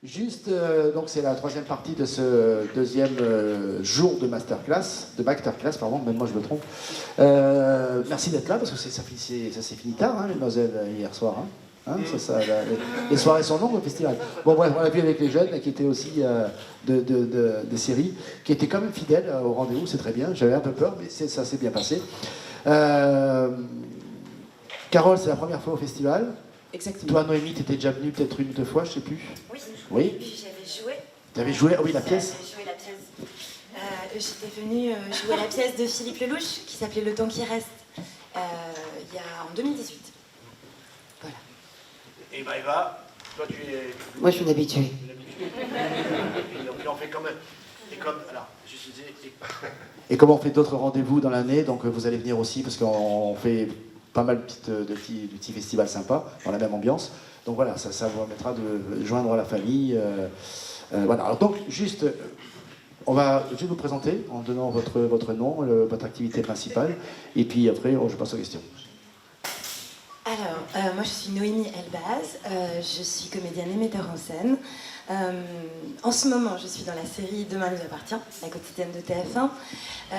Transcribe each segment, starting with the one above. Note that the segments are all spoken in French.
Juste, donc c'est la troisième partie de ce deuxième jour de masterclass, pardon, même moi je me trompe. Merci d'être là parce que ça s'est fini tard, hein, mesdemoiselles, hier soir. Hein. Hein, les soirées sont longues au festival. Bon bref, on l'a vu avec les jeunes qui étaient aussi des séries, qui étaient quand même fidèles au rendez-vous, c'est très bien. J'avais un peu peur, mais ça s'est bien passé. Carole, c'est la première fois au festival. Exactement. Toi, Noémie, tu étais déjà venue peut-être une ou deux fois, je sais plus. Oui. Oui. Et puis j'avais joué. Tu avais joué, oui, la pièce. J'avais joué la pièce. J'étais venue jouer la pièce de Philippe Lelouch qui s'appelait Le temps qui reste en 2018. Voilà. Et Maëva, toi tu es. Moi, je suis une habituée. Et on fait quand même. Et comme on fait d'autres rendez-vous dans l'année, donc vous allez venir aussi parce qu'on fait pas mal de petits festivals sympas dans la même ambiance. Donc voilà, ça vous permettra de joindre la famille. Voilà. Alors donc juste, je vais vous présenter en donnant votre nom, votre activité principale, et puis après je passe aux questions. Alors, moi je suis Noémie Elbaz, je suis comédienne et metteur en scène. En ce moment, je suis dans la série Demain nous appartient, la quotidienne de TF1.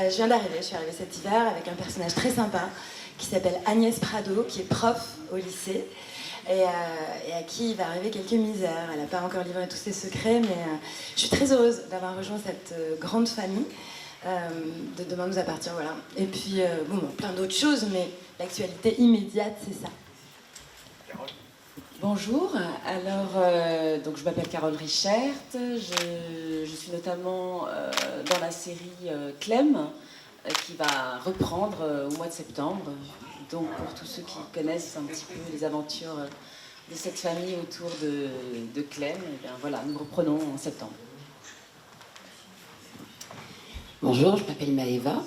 Je suis arrivée cet hiver avec un personnage très sympa qui s'appelle Agnès Prado, qui est prof au lycée et à qui il va arriver quelques misères. Elle n'a pas encore livré tous ses secrets, mais je suis très heureuse d'avoir rejoint cette grande famille de Demain nous appartient, voilà. Et puis, plein d'autres choses, mais l'actualité immédiate, c'est ça. Bonjour, alors donc je m'appelle Carole Richert, je suis notamment dans la série Clem qui va reprendre au mois de septembre. Donc pour tous ceux qui connaissent un petit peu les aventures de cette famille autour de Clem, et bien voilà, nous reprenons en septembre. Bonjour, je m'appelle Maëva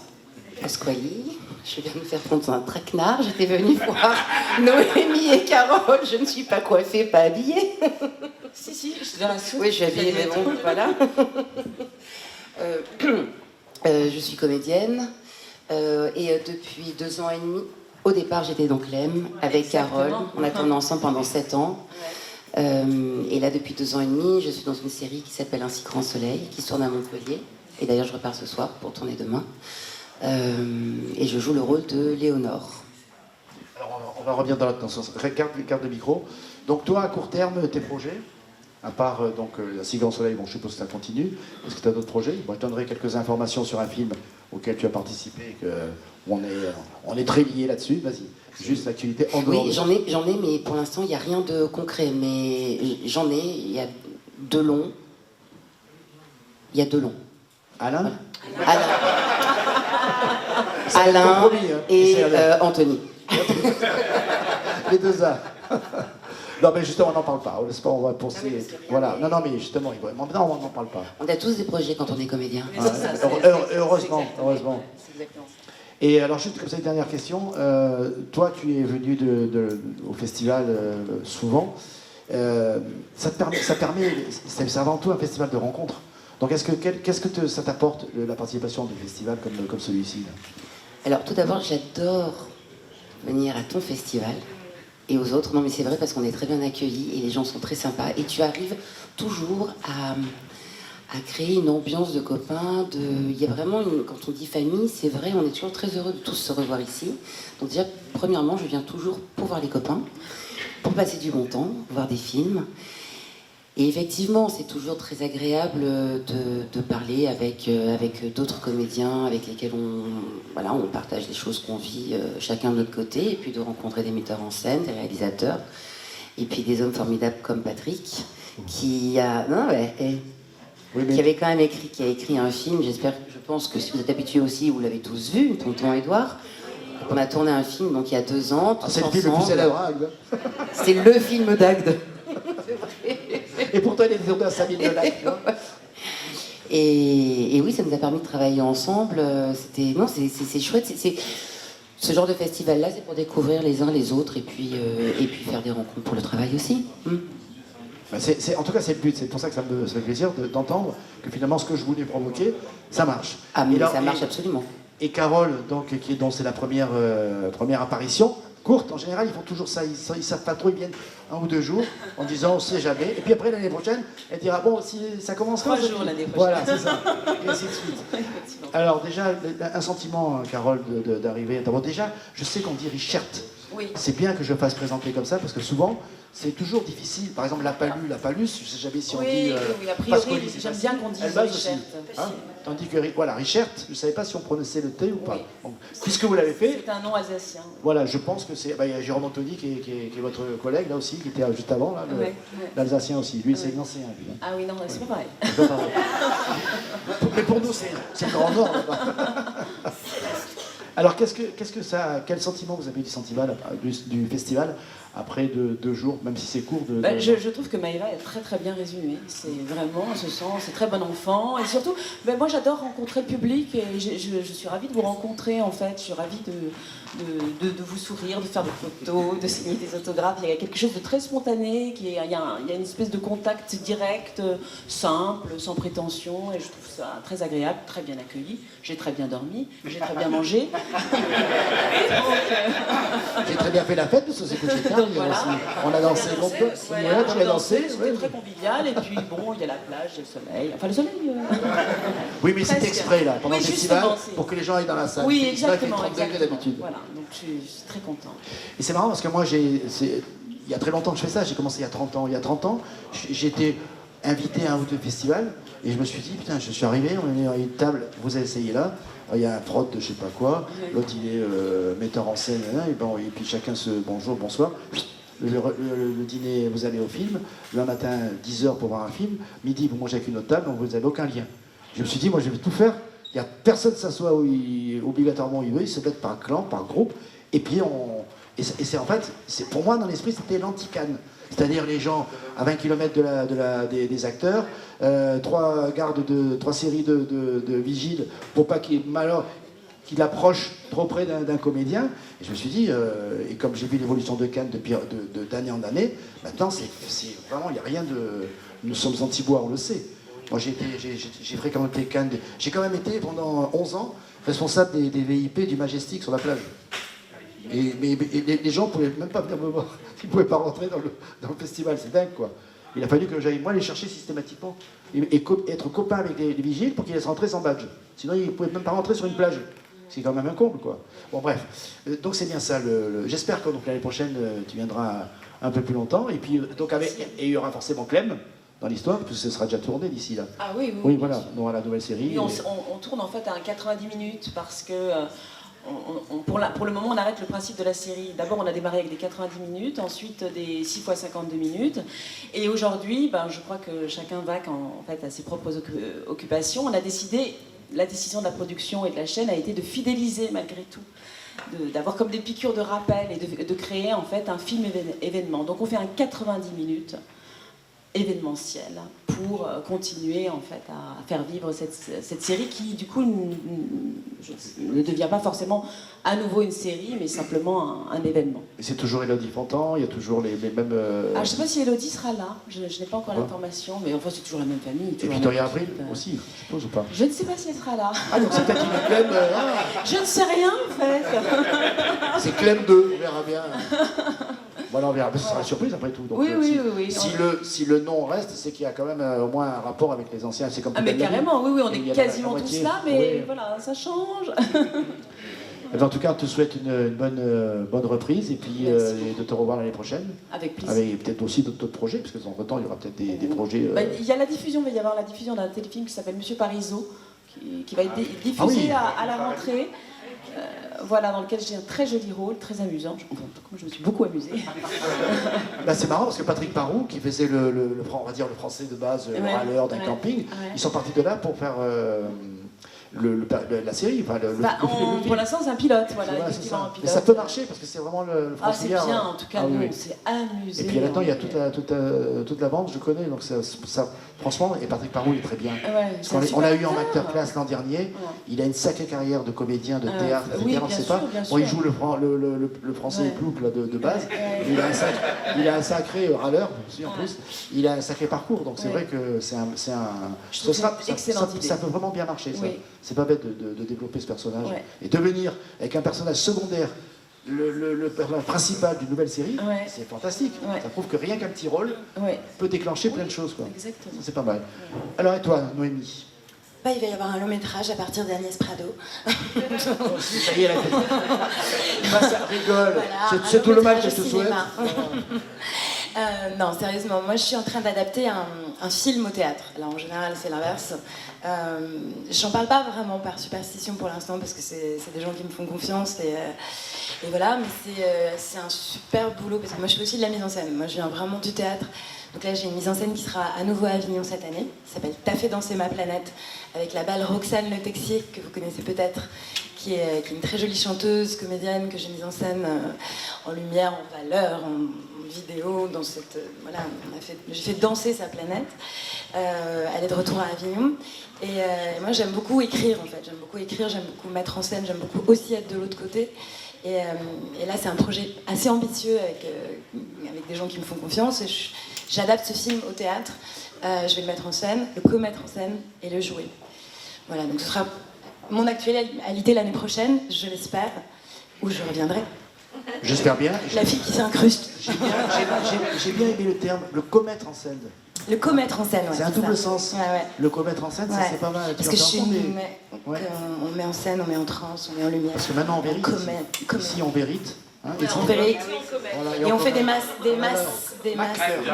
Pasquali. Je viens de me faire prendre un traquenard. J'étais venue voir Noémie et Carole. Je ne suis pas coiffée, pas habillée. Si, je suis dans la soupe. Oui, je suis habillée, mais bon, voilà. Je suis comédienne. Et depuis 2 ans et demi, au départ, j'étais dans Clem avec Carole. On a tourné ensemble pendant 7 ans. Et là, depuis 2 ans et demi, je suis dans une série qui s'appelle Un si grand soleil, qui se tourne à Montpellier. Et d'ailleurs, je repars ce soir pour tourner demain. Et je joue le rôle de Léonore. Alors on va revenir dans ce sens. Garde le micro. Donc toi, à court terme, tes projets, à part Un si grand soleil, bon, je suppose que ça continue. Est-ce que tu as d'autres projets? Moi, je donnerai quelques informations sur un film auquel tu as participé, on est très liés là-dessus. Vas-y, juste l'actualité en dehors. Oui, j'en ai, mais pour l'instant, il n'y a rien de concret. Mais j'en ai, il y a 2 longs. Il y a 2 longs. Alain Alain et Anthony. Les 2 A. Non, mais justement, on n'en parle pas. On va penser. Voilà. Non, mais justement, on n'en parle pas. On a tous des projets quand on est comédien. Heureusement. C'est exactement ça. Et alors, juste comme ça, une dernière question. Toi, tu es venu au festival souvent. C'est avant tout un festival de rencontres. Donc, qu'est-ce que ça t'apporte, la participation de festival comme celui-ci? Alors, tout d'abord, j'adore venir à ton festival et aux autres. Non, mais c'est vrai parce qu'on est très bien accueillis et les gens sont très sympas. Et tu arrives toujours à créer une ambiance de copains. Il y a vraiment, quand on dit famille, c'est vrai, on est toujours très heureux de tous se revoir ici. Donc déjà, premièrement, je viens toujours pour voir les copains, pour passer du bon temps, voir des films. Et effectivement, c'est toujours très agréable de parler avec d'autres comédiens avec lesquels on partage des choses qu'on vit chacun de notre côté, et puis de rencontrer des metteurs en scène, des réalisateurs, et puis des hommes formidables comme Patrick, qui avait quand même écrit un film. Je pense que si vous êtes habitués aussi, vous l'avez tous vu, Tonton Édouard. On a tourné un film donc il y a 2 ans. C'est le film le plus célèbre, hein, c'est le film d'Agde. Et pourtant, il est tourné à 5000 de likes. Et oui, ça nous a permis de travailler ensemble. C'est chouette. Ce genre de festival-là, c'est pour découvrir les uns les autres et puis faire des rencontres pour le travail aussi. En tout cas, c'est le but. C'est pour ça que ça me fait plaisir d'entendre que finalement, ce que je voulais provoquer, ça marche. Ah, mais ça marche absolument. Et Carole, dont c'est la première apparition, courtes, en général, ils font toujours ça. Ils savent pas trop, ils viennent 1 ou 2 jours en disant on sait jamais. Et puis après, l'année prochaine, elle dira bon, si ça commence quand 3 jours l'année prochaine. Voilà, c'est ça. Et ainsi de suite. Alors, déjà, un sentiment, Carole, d'arriver. D'abord, déjà, je sais qu'on dit Richert. Oui. C'est bien que je fasse présenter comme ça parce que souvent, c'est toujours difficile. Par exemple, la palue, la palus, je sais jamais si on dit. Oui, a priori, j'aime bien qu'on dise Elbaz aussi. Richert. Tandis que, voilà, Richert, je ne savais pas si on prononçait le T ou pas. Oui. Donc, puisque vous l'avez fait, C'est un nom alsacien. voilà, je pense que c'est. Il y a Jérôme Anthony qui est votre collègue là aussi, qui était juste avant, là, Ouais. l'Alsacien aussi. Lui, c'est l'ancien. Lui, hein. Ah oui, non, c'est pas pareil. C'est pas pareil. Mais pour nous, c'est le Grand Nord là-bas. Alors, quel sentiment vous avez du festival après 2 jours, même si c'est court Je trouve que Maëva est très très bien résumée. C'est vraiment, on se sent, c'est très bon enfant. Et surtout, moi j'adore rencontrer le public et je suis ravie de vous rencontrer en fait. Je suis ravie de vous sourire, de faire des photos, de signer des autographes. Il y a quelque chose de très spontané, il y a une espèce de contact direct, simple, sans prétention. Et je trouve ça très agréable, très bien accueilli. J'ai très bien dormi, j'ai très bien mangé. J'ai très bien fait la fête, parce que c'est couché tard. Voilà. On a dansé longtemps. Voilà, Tu as dansé. c'était très convivial. Et puis bon, il y a la plage, il y a le soleil. Enfin, le soleil. Oui, mais c'est Presque. exprès là, pendant Oui, le festival, justement, pour que les gens aillent dans la salle. Oui, Là, il fait exactement. 30 degrés d'habitude. Voilà, donc je suis très contente. Et c'est marrant parce que moi, il y a très longtemps que je fais ça, j'ai commencé il y a 30 ans. Il y a 30 ans, j'étais invité à un ou 2 festivals, et je me suis dit, putain, je suis arrivé, on est à une table, vous avez essayé là, il y a un prod de je sais pas quoi, l'autre il est metteur en scène, et puis chacun se bonjour, bonsoir. Le dîner, vous allez au film, le matin 10h pour voir un film, midi vous mangez avec une autre table, donc vous n'avez aucun lien. Je me suis dit, moi je vais tout faire, il n'y a personne qui s'assoit obligatoirement où il veut, il se met par clan, par groupe, et puis c'est en fait, pour moi dans l'esprit c'était l'anti-Cannes. C'est-à-dire les gens à 20 km des acteurs, 3 séries de vigiles pour pas qu'il approche trop près d'un comédien. Et je me suis dit, et comme j'ai vu l'évolution de Cannes d'année en année, maintenant c'est vraiment, il n'y a rien de... Nous sommes anti-bois, on le sait. Moi j'ai fréquenté Cannes, j'ai quand même été pendant 11 ans responsable des VIP du Majestic sur la plage. Mais les gens ne pouvaient même pas venir me voir, ils ne pouvaient pas rentrer dans le festival, c'est dingue quoi. Il a fallu que j'aille moi les chercher systématiquement et être copain avec les vigiles pour qu'ils laissent rentrer sans badge. Sinon ils ne pouvaient même pas rentrer sur une plage. C'est quand même un comble quoi. Bon bref, donc c'est bien ça. J'espère que l'année prochaine tu viendras un peu plus longtemps et puis donc et il y aura forcément Clem dans l'histoire, parce que ce sera déjà tourné d'ici là. Ah oui, oui voilà, on aura la nouvelle série. Oui, on tourne en fait à 90 minutes parce que pour le moment, on arrête le principe de la série. D'abord, on a démarré avec des 90 minutes, ensuite des 6 fois 52 minutes. Et aujourd'hui, je crois que chacun va en fait, à ses propres occupations. On a décidé, la décision de la production et de la chaîne a été de fidéliser malgré tout, d'avoir comme des piqûres de rappel et de créer en fait un film événement. Donc on fait un 90 minutes événementiel pour continuer en fait à faire vivre cette série qui du coup ne devient pas forcément à nouveau une série mais simplement un événement. Et c'est toujours Élodie Fontan, il y a toujours les mêmes... Je ne sais pas si Élodie sera là, je n'ai pas encore l'information, mais enfin c'est toujours la même famille. Et Victoria Abril aussi, je suppose ou pas? Je ne sais pas si elle sera là. Ah donc c'est peut-être une Clem... Je ne sais rien en fait. C'est Clem 2, on verra bien. Voilà, on verra. Ce sera une surprise après tout. Donc, oui. Si le nom reste, c'est qu'il y a quand même au moins un rapport avec les anciens. C'est comme mais carrément, oui, on est quasiment tous là, mais oui. voilà, ça change. En tout cas, on te souhaite une bonne reprise et puis de te revoir l'année prochaine. Avec plaisir. Avec peut-être aussi d'autres projets, parce que entre-temps, il y aura peut-être des projets... Il y a la diffusion, il va y avoir la diffusion d'un téléfilm qui s'appelle Monsieur Parisot, qui va être diffusé à la rentrée. Voilà, dans lequel j'ai un très joli rôle, très amusant. Je me suis beaucoup amusée. C'est marrant parce que Patrick Parou, qui faisait on va dire le français de base, le râleur d'un camping, ils sont partis de là pour faire la série. Pour l'instant, c'est un pilote, voilà, effectivement, un pilote. Mais ça peut marcher parce que c'est vraiment le français. C'est bien, en tout cas, nous, on s'est amusés. Et puis là-dedans, il y a toute la bande, je connais, donc ça franchement, et Patrick Parou, il est très bien. On l'a eu en masterclass l'an dernier. Il a une sacrée carrière de comédien, de théâtre, etc. On ne sait pas. Bon, il joue le français plouc de base. Il a un sacré râleur aussi en plus. Il a un sacré parcours, donc c'est vrai que ça peut vraiment bien marcher. C'est pas bête de développer ce personnage et de venir avec un personnage secondaire le personnage principal d'une nouvelle série, Ouais. c'est fantastique. Ouais. Ça prouve que rien qu'un petit rôle Ouais, peut déclencher plein de choses, quoi. exactement. Ça, c'est pas mal. Alors, et toi, Noémie? Bah, il va y avoir un long métrage à partir d'Agnès Prado. Ça y est, la tête. Ça rigole. Voilà, C'est un tout le mal que long-métrage je te au souhaite. cinéma. Non, sérieusement, moi je suis en train d'adapter un film au théâtre. Alors en général, c'est l'inverse. J'en parle pas vraiment par superstition pour l'instant parce que c'est des gens qui me font confiance et voilà, mais c'est un super boulot parce que moi je fais aussi de la mise en scène. Moi je viens vraiment du théâtre. Donc là j'ai une mise en scène qui sera à nouveau à Avignon cette année. Ça s'appelle T'as fait danser ma planète avec la belle Roxane Le Texier que vous connaissez peut-être, qui est une très jolie chanteuse, comédienne que j'ai mise en scène en lumière, en valeur, en vidéo, dans cette voilà, j'ai fait danser sa planète. Elle est de retour à Avignon et moi j'aime beaucoup écrire en fait, j'aime beaucoup mettre en scène, j'aime beaucoup aussi être de l'autre côté. Et là c'est un projet assez ambitieux avec des gens qui me font confiance et j'adapte ce film au théâtre. Je vais le mettre en scène, le co-mettre en scène et le jouer. Voilà, donc ce sera mon actualité l'année prochaine, je l'espère, où je reviendrai. J'espère bien. La fille qui s'incruste. J'ai bien aimé le terme, le commettre en scène. Le co-mettre en scène, ouais. C'est un double ça. sens. Ouais. Le commettre en scène, ça Ouais. c'est pas mal. Parce que je suis Ouais. on met en scène, on met en transe, on met en lumière. Parce que maintenant on vérite. Commet. Ici on vérite. Hein, Ouais, on vérite. Voilà, Et on fait des Master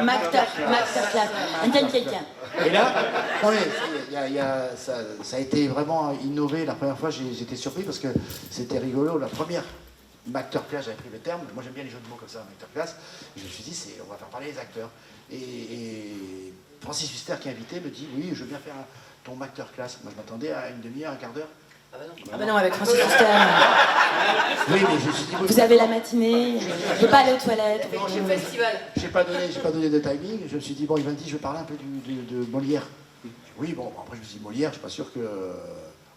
masterclass. Quelqu'un. Et là, non mais, ça a été vraiment innové. La première fois, j'étais surpris parce que c'était rigolo. La première masterclass, j'avais pris le terme. Moi, j'aime bien les jeux de mots comme ça, masterclass. Et je me suis dit, on va faire parler les acteurs. Et Francis Huster, qui est invité, me dit, oui, je veux bien faire ton masterclass. Moi, je m'attendais à une demi-heure, un quart d'heure. Ah bah non, avec Francis Huster. Oui, mais je me suis dit, Vous avez la matinée, je peux pas aller aux toilettes. J'ai pas donné de timing. Je me suis dit, bon, il m'a dit, je vais parler un peu de Molière. Oui, bon, après je me suis dit, Molière, je suis pas sûr que...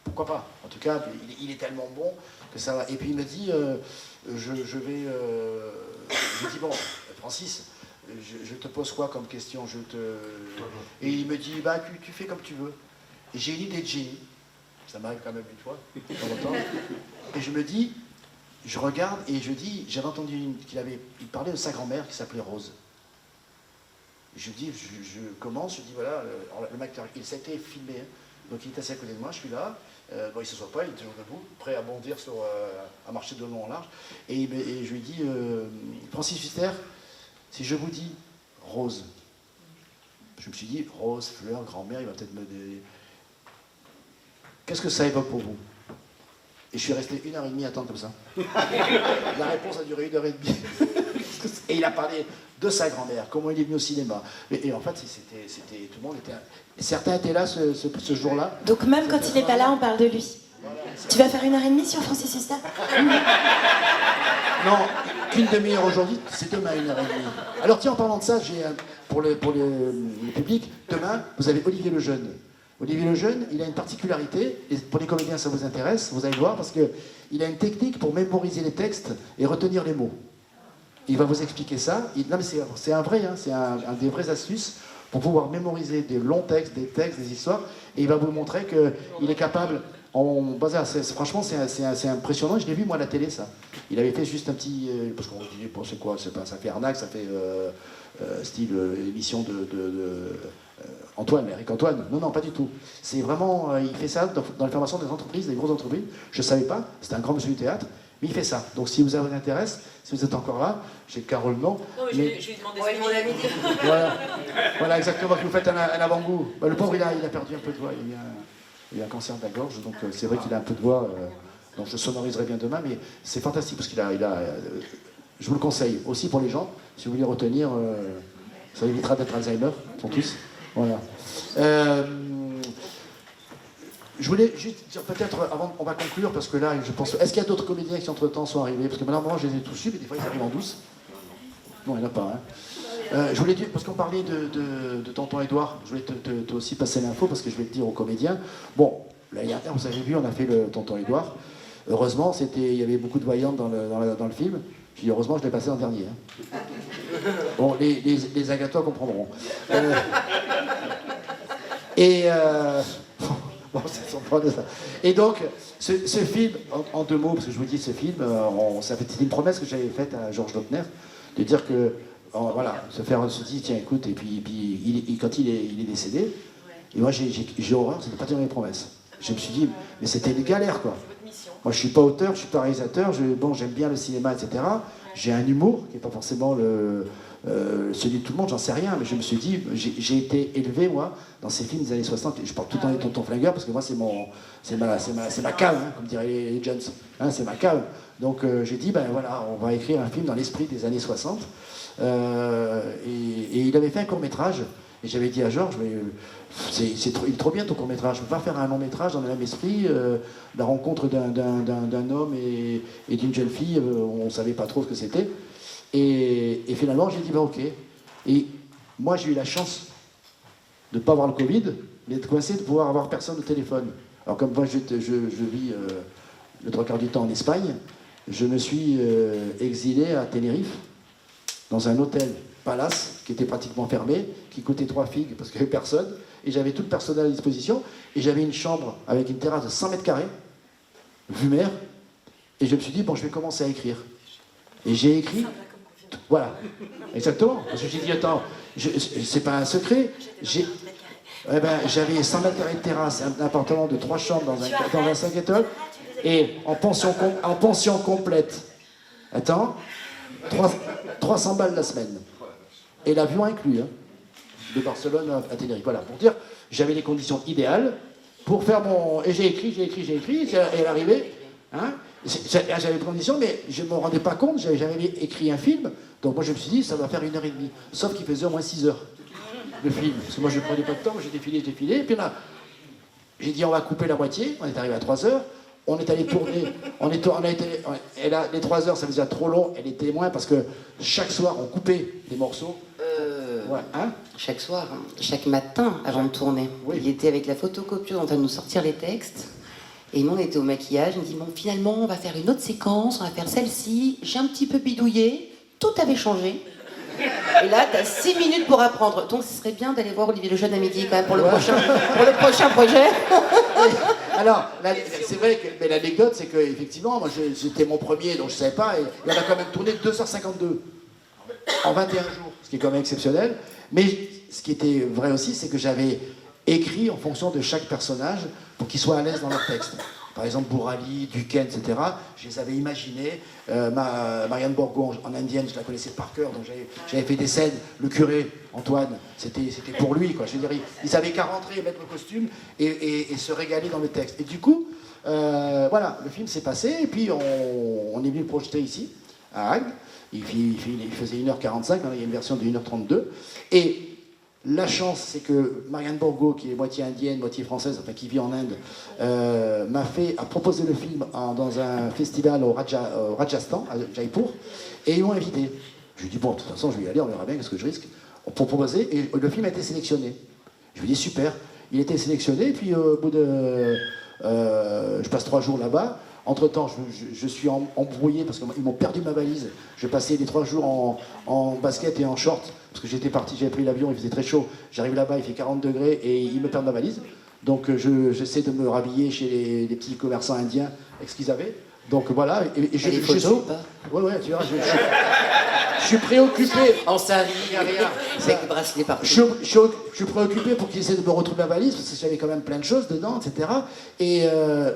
pourquoi pas? En tout cas, il est tellement bon que ça va. Et puis il me dit, je dis, bon, Francis, je te pose quoi comme question? Et il me dit, bah, tu fais comme tu veux. Et j'ai une idée de génie. Ça m'arrive quand même une fois, de temps en temps. Et je me dis, je regarde et je dis, j'avais entendu il parlait de sa grand-mère qui s'appelait Rose. Je dis, je commence, je dis voilà, le mec, il s'était filmé, hein, donc il est assis à côté de moi, je suis là, bon il ne se soit pas, il est toujours debout, prêt à bondir à marcher de long en large, et je lui dis, Francis Huster, si je vous dis Rose, je me suis dit, Rose, fleur, grand-mère, il va peut-être me... Qu'est-ce que ça évoque pour vous? Et je suis resté 1h30 à attendre comme ça. La réponse a duré 1h30. Et il a parlé de sa grand-mère, comment il est venu au cinéma. Et en fait, c'était tout le monde était... Certains étaient là ce jour-là. Donc même quand il n'est pas là, on parle de lui. Tu vas faire 1h30 sur Francis Huster? Non, qu'une demi-heure aujourd'hui, c'est demain 1h30. Alors tiens, en parlant de ça, pour le public, demain, vous avez Olivier Lejeune. Olivier Lejeune, il a une particularité, et pour les comédiens ça vous intéresse, vous allez voir, parce qu'il a une technique pour mémoriser les textes et retenir les mots. Il va vous expliquer ça. Non mais c'est un vrai, hein, c'est un des vraies astuces pour pouvoir mémoriser des longs textes, des histoires, et il va vous montrer qu'il est capable... franchement, c'est impressionnant. Je l'ai vu, moi, à la télé, ça. Il avait fait juste un petit... parce qu'on se dit, bon, c'est quoi? Ça fait arnaque, ça fait style émission de Antoine, Eric Antoine. Non, pas du tout. C'est vraiment... il fait ça dans les formations des entreprises, des grosses entreprises. Je ne savais pas. C'était un grand monsieur du théâtre. Mais il fait ça. Donc, si vous intéresse, si vous êtes encore là, j'ai Carole, non. Je vais lui demander Voilà, exactement, que vous faites un avant-goût. Bah, le pauvre, il a perdu un peu de voix. Il a un cancer de la gorge, donc c'est vrai qu'il a un peu de voix, donc je sonoriserai bien demain, mais c'est fantastique parce qu'il a je vous le conseille aussi pour les gens, si vous voulez retenir, ça évitera d'être Alzheimer pour tous. Voilà. Je voulais juste dire peut-être, avant, on va conclure parce que là, je pense, est-ce qu'il y a d'autres comédiens qui entre-temps sont arrivés? Parce que maintenant, je les ai tous su, mais des fois ils arrivent en douce. Non, il n'y en a pas, hein. Je voulais dire, parce qu'on parlait de Tonton Édouard, je voulais te aussi passer l'info parce que je vais te dire aux comédiens. Bon, l'année dernière, vous avez vu, on a fait le Tonton Édouard. Heureusement, il y avait beaucoup de voyantes dans le film. Je dis heureusement, je l'ai passé en dernier. Hein. Bon, les agatois comprendront. Bon, c'est son de ça. Et donc, ce film, en deux mots, parce que je vous dis, ce film, c'était une promesse que j'avais faite à Georges Lautner, de dire que, voilà, se dit, tiens, écoute, et puis quand il est décédé, et moi j'ai horreur, c'était pas tenir mes promesses. Je me suis dit, mais c'était une galère, quoi. Moi, je suis pas auteur, je suis pas réalisateur, j'aime bien le cinéma, etc. J'ai un humour qui n'est pas forcément celui de tout le monde, j'en sais rien, mais je me suis dit, j'ai été élevé, moi, dans ces films des années 60, et je parle tout le temps des tontons flingueurs, parce que moi, c'est ma cave, hein, comme diraient les Jones, hein, c'est ma cave. Donc j'ai dit, ben voilà, on va écrire un film dans l'esprit des années 60, et il avait fait un court-métrage, et j'avais dit à Georges, mais il est trop bien ton court-métrage, je ne peux pas faire un long-métrage dans le même esprit, la rencontre d'un homme et d'une jeune fille, on ne savait pas trop ce que c'était. Et finalement, j'ai dit, bah ok. Et moi, j'ai eu la chance de ne pas avoir le Covid, mais d'être coincé, de pouvoir avoir personne au téléphone. Alors comme moi, je vis le trois quarts du temps en Espagne, je me suis exilé à Tenerife, dans un hôtel Palace, qui était pratiquement fermé, qui coûtait 3 figues parce qu'il n'y avait personne, et j'avais tout le personnel à disposition, et j'avais une chambre avec une terrasse de 100 mètres carrés, vue mer, et je me suis dit, bon, je vais commencer à écrire. Et j'ai écrit... Voilà, exactement. Parce que j'ai dit, attends, c'est pas un secret. J'avais 100 mètres carrés de terrasse, un appartement de 3 chambres dans un 5 étoiles, et en pension complète. Attends, 300 balles la semaine. Et l'avion inclus, hein, de Barcelone à Tenerife. Voilà, pour dire, j'avais les conditions idéales pour faire mon... Et j'ai écrit, et à l'arrivée, hein, j'avais des conditions, mais je ne me rendais pas compte, j'avais jamais écrit un film, donc moi je me suis dit, ça va faire 1h30. Sauf qu'il faisait au moins 6 heures, le film. Parce que moi je ne prenais pas de temps, j'ai défilé, et puis là, j'ai dit, on va couper la moitié, on est arrivé à 3 heures, on est allé tourner, et là, les 3 heures, ça faisait trop long, elle était moins, parce que chaque soir, on coupait des morceaux. Ouais, hein, chaque soir, hein, chaque matin avant de tourner. Oui. Il était avec la photocopieuse en train de nous sortir les textes. Et nous, on était au maquillage. Il me dit, bon, finalement, on va faire une autre séquence, on va faire celle-ci. J'ai un petit peu bidouillé, tout avait changé. Et là, t'as 6 minutes pour apprendre. Donc, ce serait bien d'aller voir Olivier Lejeune à midi, quand même, pour le prochain projet. Alors, c'est vrai que mais l'anecdote, c'est qu'effectivement, moi, j'étais mon premier, donc je ne savais pas, et on a quand même tourné 2h52 en 21 jours, ce qui est quand même exceptionnel. Mais ce qui était vrai aussi, c'est que j'avais écrit en fonction de chaque personnage pour qu'ils soient à l'aise dans leur texte. Par exemple, Bourali, Duquesne, etc. Je les avais imaginés. Marianne Borgo en indienne, je la connaissais par cœur, donc j'avais fait des scènes. Le curé, Antoine, c'était pour lui, quoi. Je veux dire, ils avaient qu'à rentrer, mettre le costume et se régaler dans le texte. Et du coup, voilà, le film s'est passé, et puis on est venu le projeter ici, à Agde. Il faisait 1h45, il y a une version de 1h32. Et la chance, c'est que Marianne Borgo, qui est moitié indienne, moitié française, enfin qui vit en Inde, a proposé le film dans un festival au Rajasthan, à Jaipur, et ils m'ont invité. Je lui ai dit, bon, de toute façon, je vais y aller, on verra bien, qu'est-ce que je risque, pour proposer, et le film a été sélectionné. Je lui ai dit, super. Il a été sélectionné, et puis au bout de... je passe 3 jours là-bas. Entre-temps, je suis embrouillé parce qu'ils m'ont perdu ma valise. Je passais les 3 jours en basket et en short parce que j'étais parti, j'avais pris l'avion, il faisait très chaud. J'arrive là-bas, il fait 40 degrés et ils me perdent ma valise. Donc j'essaie de me rhabiller chez les petits commerçants indiens avec ce qu'ils avaient. Donc voilà. Et les photos ou pas ? Ouais, tu vois, je suis préoccupé. En sari, avec des bracelets partout. Je suis préoccupé pour qu'ils essaient de me retrouver la valise, parce que j'avais quand même plein de choses dedans, etc. Et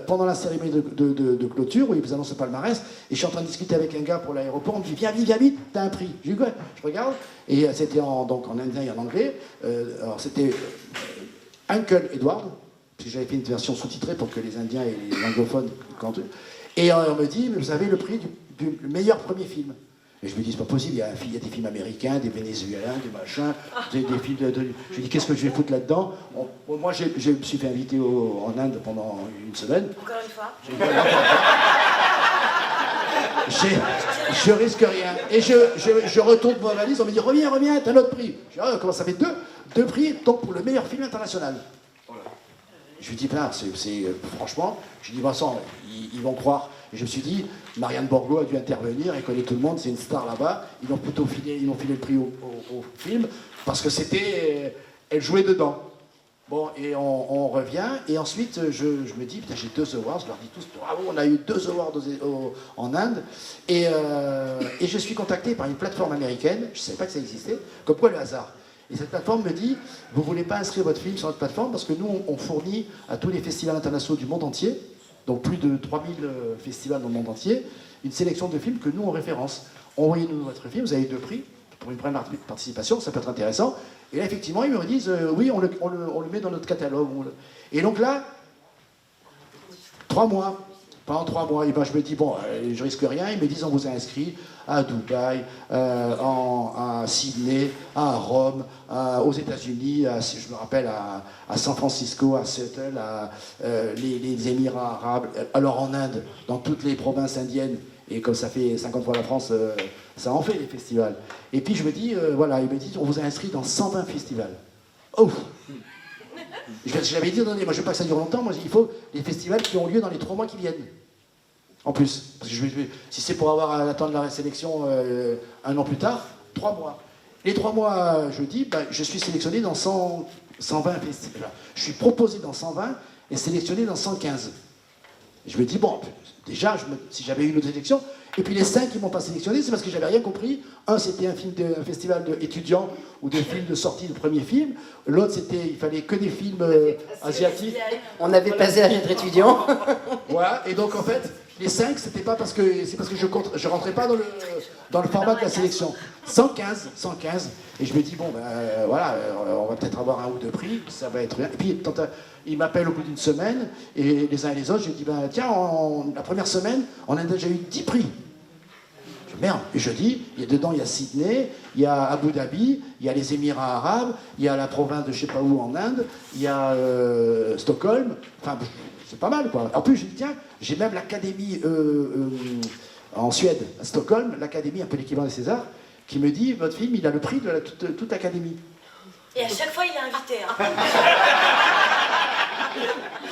pendant la cérémonie de clôture, où ils annoncent le palmarès, et je suis en train de discuter avec un gars pour l'aéroport, on me dit, viens vite, t'as un prix. Je dis, quoi ? Je regarde, et c'était donc en indien et en anglais. Alors c'était Uncle Edward, parce que j'avais fait une version sous-titrée pour que les Indiens et les anglophones... Et on me dit, mais vous avez le prix du meilleur premier film. Et je me dis, c'est pas possible, il y a des films américains, des Vénézuéliens, des machins, des films de... Je me dis, qu'est-ce que je vais foutre là-dedans ? Moi, je me suis fait inviter en Inde pendant une semaine. Encore une fois. Je risque rien. Et je retourne pour ma valise, on me dit, reviens, t'as un autre prix. Je dis, ah, comment ça fait deux prix, donc pour le meilleur film international. Je lui dis, ben, franchement, je lui dis, Vincent, ils vont croire. Et je me suis dit, Marianne Borgo a dû intervenir, elle connaît tout le monde, c'est une star là-bas. Ils ont filé le prix au film, parce que elle jouait dedans. Bon, et on revient, et ensuite je me dis, putain, j'ai 2 awards, je leur dis tous, bravo, on a eu 2 awards en Inde, et je suis contacté par une plateforme américaine, je ne savais pas que ça existait, comme quoi le hasard. Et cette plateforme me dit, vous ne voulez pas inscrire votre film sur notre plateforme, parce que nous, on fournit à tous les festivals internationaux du monde entier, donc plus de 3000 festivals dans le monde entier, une sélection de films que nous, on référence. Envoyez-nous votre film, vous avez 2 prix, pour une première participation, ça peut être intéressant. Et là, effectivement, ils me disent, oui, on le met dans notre catalogue. Et donc là, 3 mois. Pendant 3 mois, et ben, je me dis, bon, je risque rien. Ils me disent, on vous a inscrit à Dubaï, à Sydney, à Rome, aux États-Unis, je me rappelle, à San Francisco, à Seattle, les Émirats arabes, alors en Inde, dans toutes les provinces indiennes. Et comme ça fait 50 fois la France, ça en fait des festivals. Et puis je me dis, voilà, ils me disent, on vous a inscrit dans 120 festivals. Oh! Je l'avais dit, moi je ne veux pas que ça dure longtemps, moi il faut les festivals qui ont lieu dans les 3 mois qui viennent. En plus. Parce que si c'est pour avoir à attendre la sélection 1 an plus tard, 3 mois. Les 3 mois, je dis, bah, je suis sélectionné dans 120 festivals. Je suis proposé dans 120 et sélectionné dans 115. Et je me dis, bon, déjà, si j'avais eu une autre sélection, et puis les 5 qui ne m'ont pas sélectionné, c'est parce que j'avais rien compris. Un, c'était un festival d'étudiants ou de films de sortie de premier film. L'autre, c'était, il fallait que des films asiatiques. On avait passé l'âge d'être étudiant. Voilà, et donc en fait, les 5, c'était pas parce que je rentrais pas dans le format de la sélection. 115, et je me dis, bon, ben voilà, on va peut-être avoir 1 ou 2 prix, ça va être bien. Et puis, ils m'appellent au bout d'une semaine, et les uns et les autres, je dis, ben tiens, la première semaine, on a déjà eu 10 prix. Merde, et je dis, dedans il y a Sydney, il y a Abu Dhabi, il y a les Émirats arabes, il y a la province de je sais pas où en Inde, il y a Stockholm, enfin c'est pas mal quoi. En plus je dis tiens, j'ai même l'académie en Suède, à Stockholm, l'académie un peu l'équivalent des Césars, qui me dit votre film il a le prix de toute l'académie. Et à chaque fois il est invité. Hein.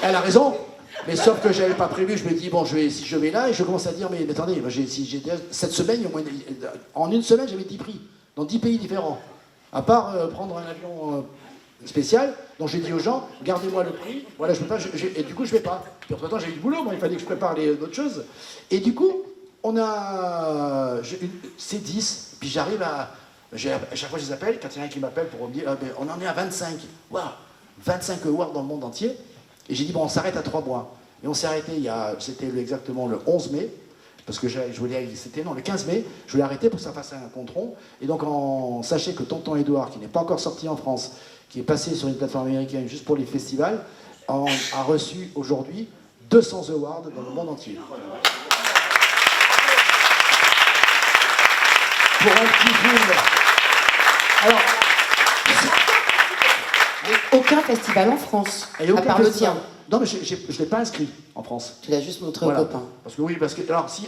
Elle a raison. Mais sauf que j'avais pas prévu, je me dis, bon, si je vais là, et je commence à dire, mais attendez, moi, cette semaine, en une semaine, j'avais 10 prix, dans 10 pays différents. À part prendre un avion spécial, donc j'ai dit aux gens, gardez-moi le prix, voilà, je peux pas, et du coup, je vais pas. Puis entre temps, j'ai eu du boulot, moi, il fallait que je prépare d'autres choses. Et du coup, c'est 10, puis j'arrive à chaque fois, je les appelle, quand il y en a un qui m'appelle pour me dire, ah, ben, on en est à 25. Waouh, 25 awards dans le monde entier. Et j'ai dit, bon, on s'arrête à 3 mois. Et on s'est arrêté, c'était exactement le 11 mai, parce que le 15 mai, je voulais arrêter pour que ça fasse un compte rond. Et donc, sachez que Tonton Édouard, qui n'est pas encore sorti en France, qui est passé sur une plateforme américaine juste pour les festivals, a reçu aujourd'hui 200 awards dans le monde entier. Pour un petit film. Alors, Aucun festival en France, à part le tien. Non, mais je ne l'ai pas inscrit en France. Tu l'as juste montré Voilà. aux copains. Parce que oui,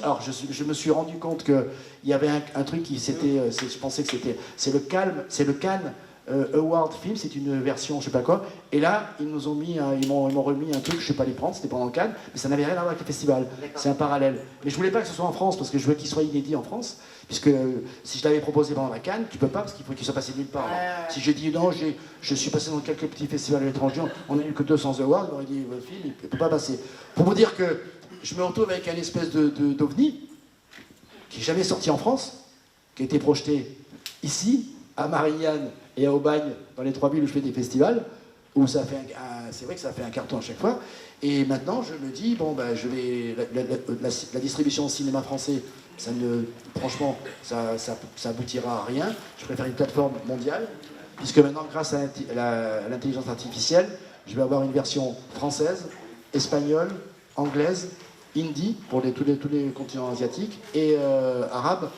alors je me suis rendu compte qu'il y avait un truc qui c'était, je pensais que c'est le Cannes Award Film, c'est une version, je sais pas quoi. Et là, ils m'ont remis un truc, je sais pas les prendre, c'était pendant le Cannes, mais ça n'avait rien à voir avec le festival. C'est un parallèle. Mais je voulais pas que ce soit en France, parce que je voulais qu'il soit inédit en France, puisque si je l'avais proposé pendant la Cannes, tu peux pas, parce qu'il faut qu'il soit passé nulle part. Si j'ai dit non, je suis passé dans quelques petits festivals à l'étranger, on n'a eu que 200 awards, on aurait dit le film, il peut pas passer. Pour vous dire que je me retrouve avec un espèce d'ovni qui n'est jamais sorti en France, qui a été projeté ici, à Marignane et à Aubagne, dans les 3 villes où je fais des festivals, où ça fait c'est vrai que ça fait un carton à chaque fois. Et maintenant, je me dis, bon, ben, je vais la distribution au cinéma français, franchement, ça aboutira à rien. Je préfère une plateforme mondiale, puisque maintenant, grâce à l'intelligence artificielle, je vais avoir une version française, espagnole, anglaise, hindi pour tous les continents asiatiques et arabe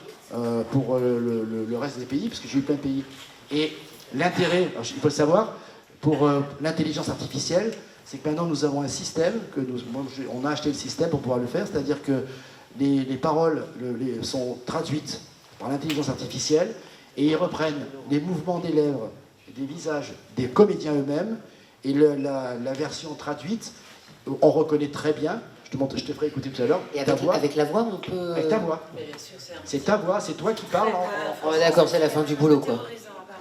pour le reste des pays, parce que j'ai eu plein de pays. Et l'intérêt, il faut le savoir, pour l'intelligence artificielle, c'est que maintenant nous avons un système, on a acheté le système pour pouvoir le faire, c'est-à-dire que les paroles sont traduites par l'intelligence artificielle et ils reprennent les mouvements des lèvres, des visages des comédiens eux-mêmes, et la version traduite, on reconnaît très bien. Je te ferai écouter tout à l'heure. Et avec la voix, on peut... Avec ta voix. Mais bien sûr, c'est ta voix, c'est toi qui parles. D'accord, c'est la fin du boulot, quoi.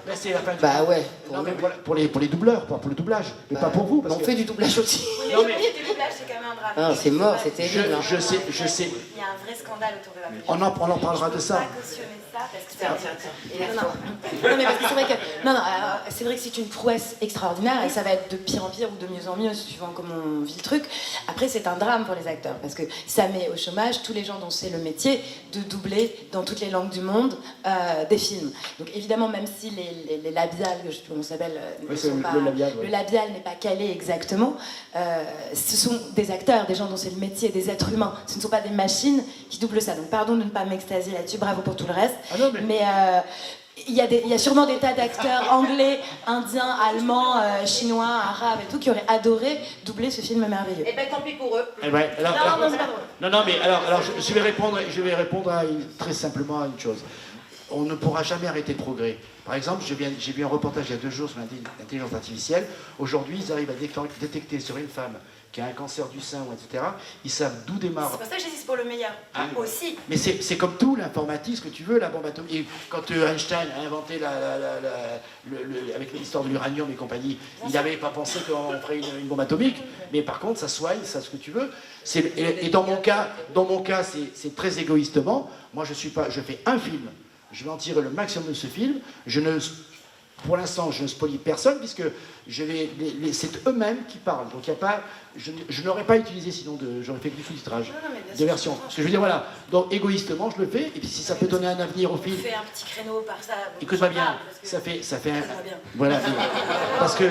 Mais c'est la fin du Bah ouais. Non, mais voilà, pour les doubleurs, pas pour le doublage, mais pas pour vous. Parce On que fait du doublage aussi. Oui, mais Non, le mais- métier du doublage, c'est quand même un drame. Ah, c'est mort, c'est je, terrible. hein. je sais, Il y a un vrai scandale autour de la musique. on en parlera de Je ça. peux pas cautionner ça parce que c'est un... Et la Non, fois. non, mais parce que c'est vrai que c'est vrai que c'est une prouesse extraordinaire et ça va être de pire en pire ou de mieux en mieux suivant comment on vit le truc. Après c'est un drame pour les acteurs parce que ça met au chômage tous les gens dont c'est le métier de doubler dans toutes les langues du monde des films. Donc évidemment même si les labiales, je sais plus comment ça s'appelle, Oui, c'est le labial, ouais. le labial n'est pas calé exactement, ce sont des acteurs, des gens dont c'est le métier, des êtres humains. Ce ne sont pas des machines qui doublent ça. Donc pardon de ne pas m'extasier là-dessus, bravo pour tout le reste. Ah non, mais- Il y a sûrement des tas d'acteurs anglais, indiens, allemands, chinois, arabes et tout qui auraient adoré doubler ce film merveilleux. Eh ben tant pis pour eux. Eh ben, alors- Non, c'est pas drôle. Non, mais alors je vais répondre très simplement à une chose. On ne pourra jamais arrêter le progrès. Par exemple, j'ai vu un reportage il y a 2 jours sur l'intelligence artificielle. Aujourd'hui, ils arrivent à détecter sur une femme qui a un cancer du sein, etc. Ils savent d'où démarre. C'est pour ça que j'existe pour le meilleur. Ah. Aussi. Mais c'est comme tout, l'informatique, ce que tu veux, la bombe atomique. Quand Einstein a inventé avec l'histoire de l'uranium et compagnie, il n'avait pas pensé qu'on ferait une bombe atomique. Mais par contre, ça soigne, ça ce que tu veux. Et dans mon cas, c'est très égoïstement. Moi, je fais un film. Je vais en tirer le maximum de ce film. Pour l'instant, je ne spoilie personne puisque c'est eux-mêmes qui parlent. Donc il y a pas, je n'aurais pas utilisé sinon j'aurais fait du sous-titrage de version. Ce que je veux dire, voilà. Donc égoïstement, je le fais. Et puis si ça peut donner un avenir au film, On fait un petit créneau par ça. écoute-moi bien. Parce que- Ça fait un. Écoute-moi bien. Voilà. Parce que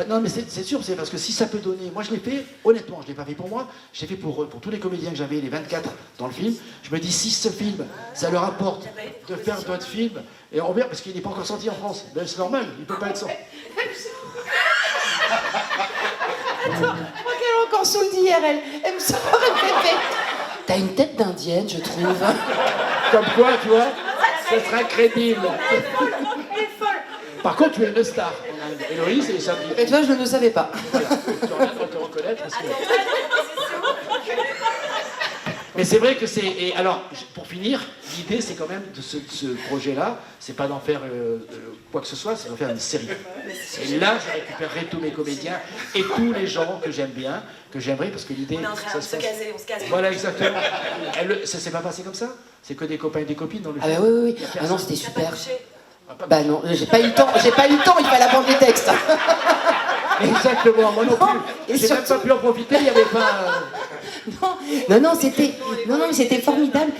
non, mais c'est sûr, c'est parce que si ça peut donner. Moi, je l'ai fait. Honnêtement, je l'ai pas fait pour moi. Je l'ai fait pour eux, pour tous les comédiens que j'avais, les 24 dans le film. Je me dis si ce film, ça leur apporte de faire d'autres films. Et on verra parce qu'il n'est pas encore sorti en France. Ben, c'est normal, il ne peut pas être sorti. Elle est encore sous le d'IRL. Elle me sort répéter. T'as une tête d'indienne, je trouve. Comme quoi, tu vois, ce sera crédible. Elle est folle. Par contre, tu es une star. Héloïse et samedi. Et toi, je ne le savais pas. Voilà. Tu reviendras te reconnaître. Parce que... Mais c'est vrai que c'est. Et alors, pour finir, l'idée, c'est quand même de ce projet-là, c'est pas d'en faire quoi que ce soit, c'est d'en faire une série. Et là, je récupérerai tous mes comédiens et tous les gens que j'aime bien, que j'aimerais, parce que l'idée. On est en train de se caser, on se casse. Voilà, exactement. Ça s'est pas passé comme ça? C'est que des copains et des copines dans le Ah film. bah oui, oui, oui. Il y a Ah personne. non, c'était T'as pas super. couché. Bah non, j'ai pas eu le temps, il fallait apprendre les textes. Exactement, moi non plus. Et J'ai même surtout- pas pu en profiter, il n'y avait pas. Non, mais c'était formidable.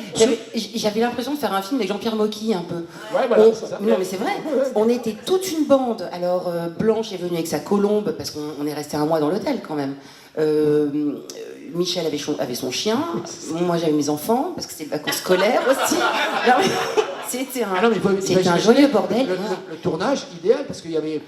J'avais l'impression de faire un film avec Jean-Pierre Mocky un peu. Ouais, voilà, c'est ça. Non, mais c'est vrai. On était toute une bande. Alors, Blanche est venue avec sa colombe, parce qu'on est resté un mois dans l'hôtel quand même. Michel avait son chien. Moi, j'avais mes enfants, parce que c'était les vacances scolaires aussi. Non, mais c'était Ah non, mais c'était un joyeux bordel. Le tournage idéal, parce qu'il y avait.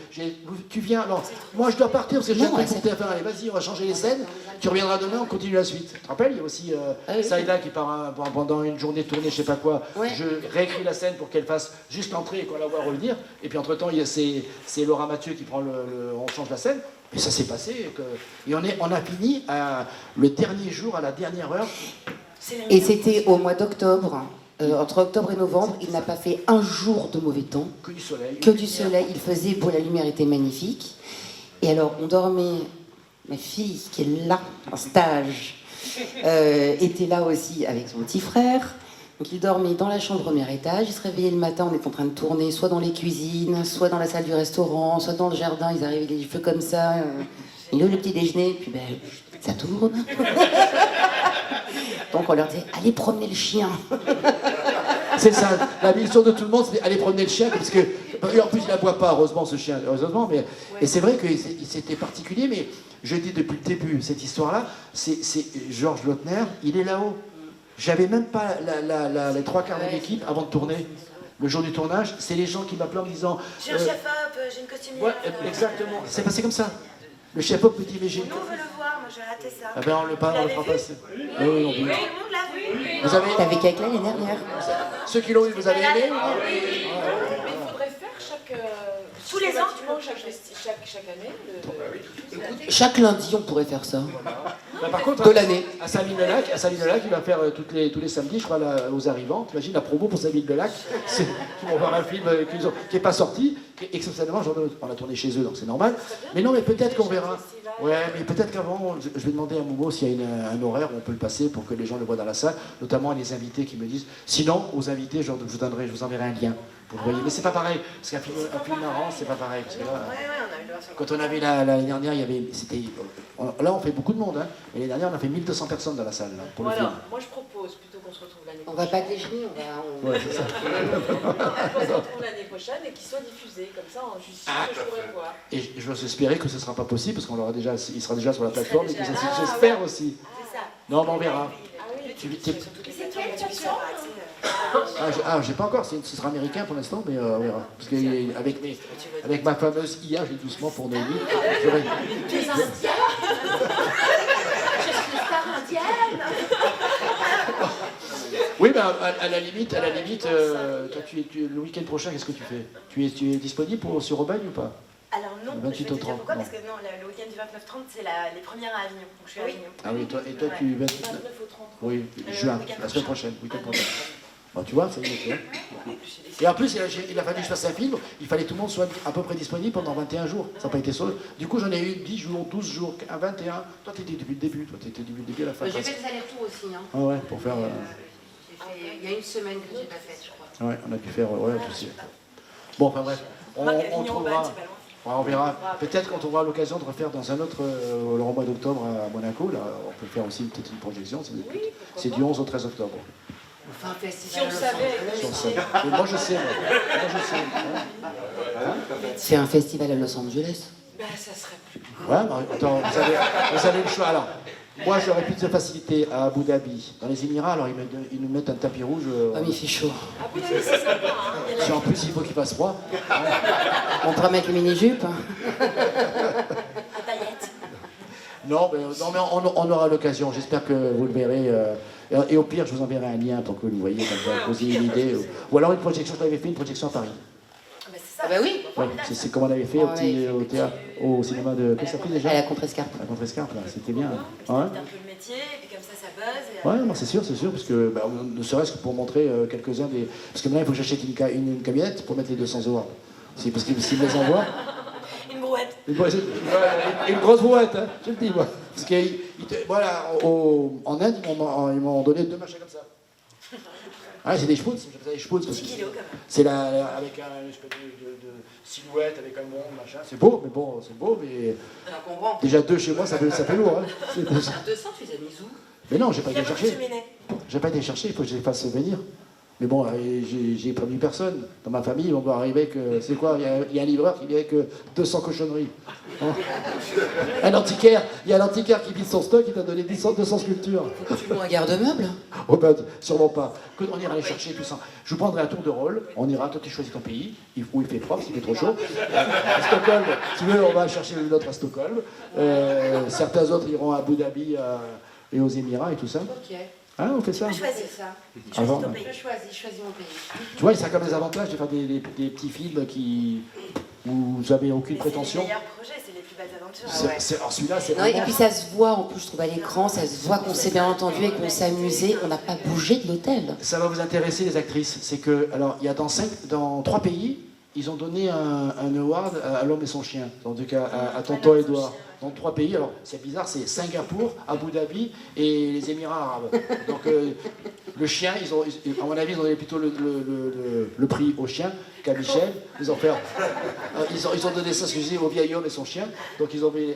Tu viens, alors, moi je dois partir parce que j'ai un Non, truc ouais, pour TF1. Allez, vas-y, on va changer les scènes. Tu reviendras demain, on continue la suite. Tu te rappelles, il y a aussi oui. Saïda qui part pendant une journée tournée, je sais pas quoi. Ouais. Je réécris la scène pour qu'elle fasse juste l'entrée et qu'on la voit revenir. Et puis entre-temps, c'est Laura Mathieu qui prend on change la scène. Et ça s'est passé. Et on a fini le dernier jour, à la dernière heure. Et c'était au mois d'octobre. Entre octobre et novembre, il n'a pas fait un jour de mauvais temps. Que du soleil. Que du soleil, il faisait beau, la lumière était magnifique. Et alors, on dormait, ma fille qui est là, en stage, était là aussi avec son petit frère. Donc il dormait dans la chambre au premier étage, il se réveillait le matin, on était en train de tourner soit dans les cuisines, soit dans la salle du restaurant, soit dans le jardin, ils arrivaient les cheveux comme ça. Il a eu le petit déjeuner, puis ben, ça tourne. Donc on leur disait, allez promener le chien. C'est ça, la mission de tout le monde, c'est d'aller promener le chien, parce que, en plus, il ne aboie pas, heureusement, ce chien, heureusement, mais, et c'est vrai que c'était particulier, mais je dis depuis le début, cette histoire-là, c'est Georges Lautner, il est là-haut. J'avais même pas les 3/4 de l'équipe avant de tourner. Le jour du tournage, c'est les gens qui m'appelaient en me disant... J'ai un chef-op, j'ai une costumière. Ouais, exactement, c'est passé comme ça. Le chef-op me dit, mais j'ai... Nous, on veut le voir, moi j'ai raté ça. Ah ben, on le fera passer. Oui, non plus. Tout le monde l'a vu. Vous avez... T'avais qu'avec l'année dernière. Ceux qui l'ont eu, vous avez aimé? Mais il faudrait faire Tous les ans, chaque année. Chaque lundi, on pourrait faire ça. Non, Bah, par contre, de l'année. à Savines-le-Lac, il va faire tous les samedis, je crois, aux arrivants. T'imagines la promo pour Savines-le-Lac, qui vont voir un film qui n'est pas sorti, qui est exceptionnellement, on a tourné chez eux, donc c'est normal. Mais non, mais peut-être qu'on verra. Ouais, mais peut-être qu'avant, je vais demander à Momo s'il y a un horaire où on peut le passer pour que les gens le voient dans la salle, notamment les invités qui me disent. Sinon, aux invités, je vous enverrai un lien. Vous le voyez. Mais c'est pas pareil, parce qu'un film marrant, c'est pas pareil. Parce que là, on a eu le version. quand on avait l'année dernière, là on fait beaucoup de monde, hein. Et l'année dernière, on a fait 1200 personnes dans la salle là, pour le film. Moi je propose plutôt qu'on se retrouve l'année On prochaine. va pas déjeuner, Ouais, c'est ça. On se retrouve l'année prochaine et qu'il soit diffusé, comme ça je suis sûre que je pourrai voir. Et je veux espérer que ce ne sera pas possible, parce il sera déjà sur la plateforme, et que déjà ça, là. j'espère aussi. C'est ça. Non, mais on verra. Ah oui, Tu- Mais t'es- c'est quelle plateforme? j'ai pas encore, ce sera américain pour l'instant, mais on verra. Parce que avec ma fameuse IA, je vais doucement pour Noémie. j'aurai- Tu es indienne? Je suis star indienne. Oui, mais à la limite, toi, le week-end prochain, qu'est-ce que tu fais tu es disponible sur Aubagne ou pas? Alors non, Le 28 je vais te au dire 30, pourquoi, non. parce que non, le week-end du 29-30, c'est les premières à Avignon, donc je suis à Avignon. Ah oui, et toi Ouais. tu... 29 au 30. Oui, Le juin, week-end la semaine prochaine, week-end prochain. Bon, tu vois, ça y est, tu vois. En plus, j'ai des- Et en plus, il a fallu que je fasse un film, il fallait que tout le monde soit à peu près disponible pendant 21 jours. Ça n'a pas été seul. Du coup, j'en ai eu 10 jours, 12 jours, 21. Toi, tu étais depuis le début, à la fin. J'ai presque. fait des allers-retours aussi. Hein. Ah ouais, pour faire... Il y a une semaine que j'ai pas faite, je crois. ouais, on a dû faire... Ouais, aussi. Bon, enfin bref, on Avignon, trouvera... Aubagne, c'est pas loin. Ouais, on verra. Peut-être quand on aura l'occasion de refaire dans un autre, au mois d'octobre à Monaco, là, on peut faire aussi peut-être une projection. C'est du 11 au 13 octobre. On fait un Si festival. on savait, Si on sait. Mais moi je sais, moi je sais. Hein. C'est un festival à Los Angeles. bah, ça serait plus. Ouais, mais attends, vous avez le choix. Alors, moi j'aurais plus de facilité à Abu Dhabi. Dans les Émirats, alors ils nous mettent un tapis rouge. Ah, mais il fait chaud. Ah oui, c'est sympa, hein. Si en plus il faut qu'il fasse froid. On pourra mettre les mini-jupes. Hein. À paillettes. Non, mais on aura l'occasion. J'espère que vous le verrez. Et au pire, je vous enverrai un lien pour que vous le voyez, comme ça, vous ayez une idée. Ou alors une projection, je l'avais fait une projection à Paris. Ah bah c'est ça. Ah bah oui. Oui, c'est comme on avait fait Ouais, au théâtre, au cinéma de. Qu'est-ce que ça s'appelait déjà À la Contrescarpe. La Contrescarpe, là, c'était bien. Ouais, C'est un peu le métier, et puis comme ça buzz. Et, ouais non, c'est sûr, parce que ne serait-ce que pour montrer quelques-uns des. Parce que maintenant, il faut que j'achète une camionnette pour mettre les 200 euros. Parce qu'ils me les envoient. Une brouette. Une grosse brouette, hein, je le dis, moi. Parce que, voilà, en Inde, ils m'ont donné 2 machins comme ça. Ah, c'est des schpoons, j'appelle ça des schpoons. 10 kilos quand même. C'est avec une espèce de silhouette, avec un bon machin. C'est beau, mais Alors qu'on vend. déjà 2 chez moi, ça fait lourd. Hein. 200, tu les as mis où? Mais non, j'ai pas Il y été a beaucoup chercher. de cheminée. J'ai pas été chercher, il faut que je les fasse venir. Mais bon, j'ai prévenu personne. Dans ma famille, on va arriver que. C'est quoi? Il y a un livreur qui vient avec 200 cochonneries. Hein. Un antiquaire, il y a l'antiquaire qui vide son stock, il t'a donné 200 sculptures. Tu loues un garde-meuble? Oh ben, sûrement pas. On ira les chercher tout ça. Je vous prendrai un tour de rôle. On ira, toi tu choisis ton pays, où il fait froid, s'il fait trop chaud. À Stockholm, si tu veux, on va chercher une autre à Stockholm. Certains autres iront à Abu Dhabi et aux Émirats et tout ça. Ok. Hein, on fait ça. Tu choisis. C'est ça. Avant, ton pays. Je choisis mon pays. tu vois, ça a comme des avantages de faire des petits films où vous n'avez aucune Mais c'est prétention. les meilleurs projets, c'est les plus belles aventures. Alors celui-là, c'est Non, et vraiment... puis ça se voit en plus, je trouve, à l'écran, ça se voit qu'on s'est bien entendu et qu'on s'est amusé. On n'a pas bougé de l'hôtel. Ça va vous intéresser, les actrices. C'est que, alors, il y a dans 3 pays, ils ont donné un award à L'homme et son chien, en tout cas à Tonton Edouard. Dans 3 pays, alors c'est bizarre, c'est Singapour, Abu Dhabi et les Émirats arabes. Donc le chien, à mon avis, ils ont donné plutôt le prix au chien qu'à Michel. Ils ont donné ça, excusez, au vieil homme et son chien. Donc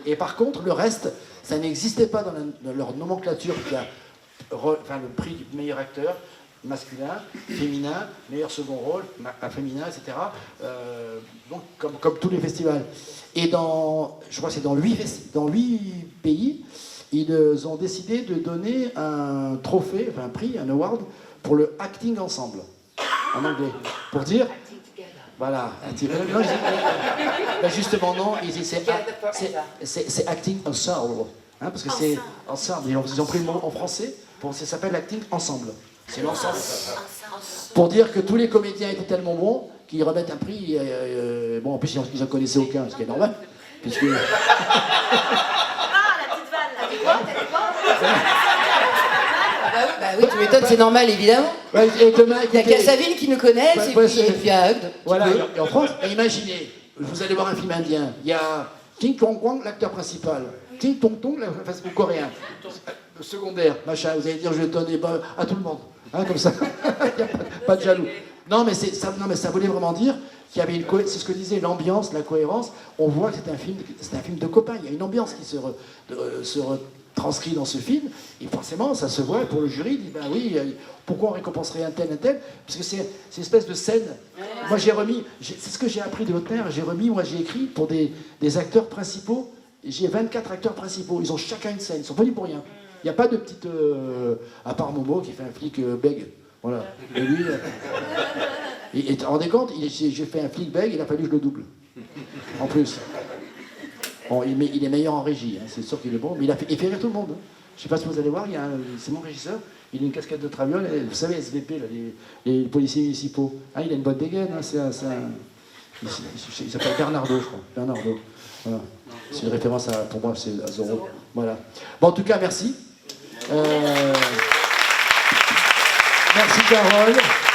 et par contre, le reste, ça n'existait pas dans leur nomenclature. Le prix du meilleur acteur masculin, féminin, meilleur second rôle, féminin, etc. Donc, comme tous les festivals. Et je crois que c'est dans 8 pays, ils ont décidé de donner un trophée, un prix, un award, pour le acting ensemble, en anglais. Pour dire, voilà. Justement, non, c'est acting ensemble. Hein, parce que c'est ensemble. Ils ont pris le mot en français, ça s'appelle acting ensemble. C'est l'ensemble. Pour dire que tous les comédiens étaient tellement bons qu'ils remettent un prix. Bon, en plus, ils n'en connaissaient aucun, ce qui est normal. Puisque... Ah, la petite vanne là. Bah oui, tu m'étonnes, c'est normal, évidemment. Ouais, et demain, Il y a écoutez, Cassaville qui nous connaissent, Ouais, et, ouais, puis, c'est- et puis à Agde. voilà, et en France, et imaginez, vous allez voir un film indien, il y a King Tong Kwang, l'acteur principal, King Tong Tong, le coréen, le secondaire, machin, vous allez dire je vais donner à tout le monde, hein, comme ça, il n'y a pas de jaloux. Non mais ça voulait vraiment dire qu'il y avait c'est ce que disait l'ambiance, la cohérence, on voit que c'est un film de copains, il y a une ambiance qui se retranscrit dans ce film, et forcément ça se voit pour le jury, il dit ben oui, pourquoi on récompenserait un tel, parce que c'est une espèce de scène. Moi j'ai remis, c'est ce que j'ai appris de votre mère, j'ai écrit pour des acteurs principaux, j'ai 24 acteurs principaux, ils ont chacun une scène, ils sont venus pour rien. Il n'y a pas de petite, à part Momo qui fait un flic bègue, voilà. Et lui, et tu te rendez compte, j'ai fait un flic bègue, il a fallu que je le double, en plus. Bon, il est meilleur en régie, hein, c'est sûr qu'il est bon, mais il fait rire tout le monde. Hein. Je ne sais pas si vous allez voir, c'est mon régisseur, il a une casquette de traviole, vous savez, SVP, là, les policiers municipaux. Ah, il a une botte dégaine, hein, il s'appelle Bernardo, je crois. Bernardo. Voilà. C'est une référence pour moi, c'est à Zorro. Voilà. Bon, en tout cas, merci. Merci Carole,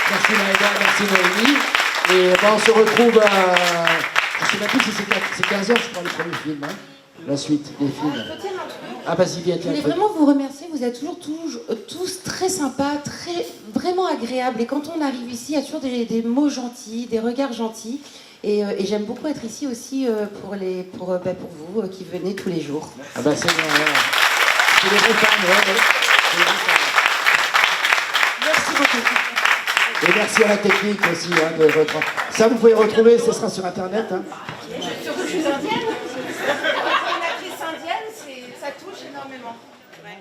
merci Maïda, merci Noémie. Et ben, on se retrouve à... Je ne sais même plus si c'est 15h, je crois, le premier film. Hein. La suite des films. Ah, vas-y, viens, Je tiens. voulais vraiment vous remercier, vous êtes toujours tous très sympas, vraiment agréables. Et quand on arrive ici, il y a toujours des mots gentils, des regards gentils. Et j'aime beaucoup être ici aussi pour vous qui venez tous les jours. Ah bah c'est bien, ouais. C'est les vrais fans, ouais. C'est les vrais fans. Merci beaucoup. Et merci à la technique aussi. Hein, ça, vous pouvez retrouver, ce sera sur Internet. Hein. Surtout que je suis indienne. Une actrice indienne, ça touche énormément. Ouais.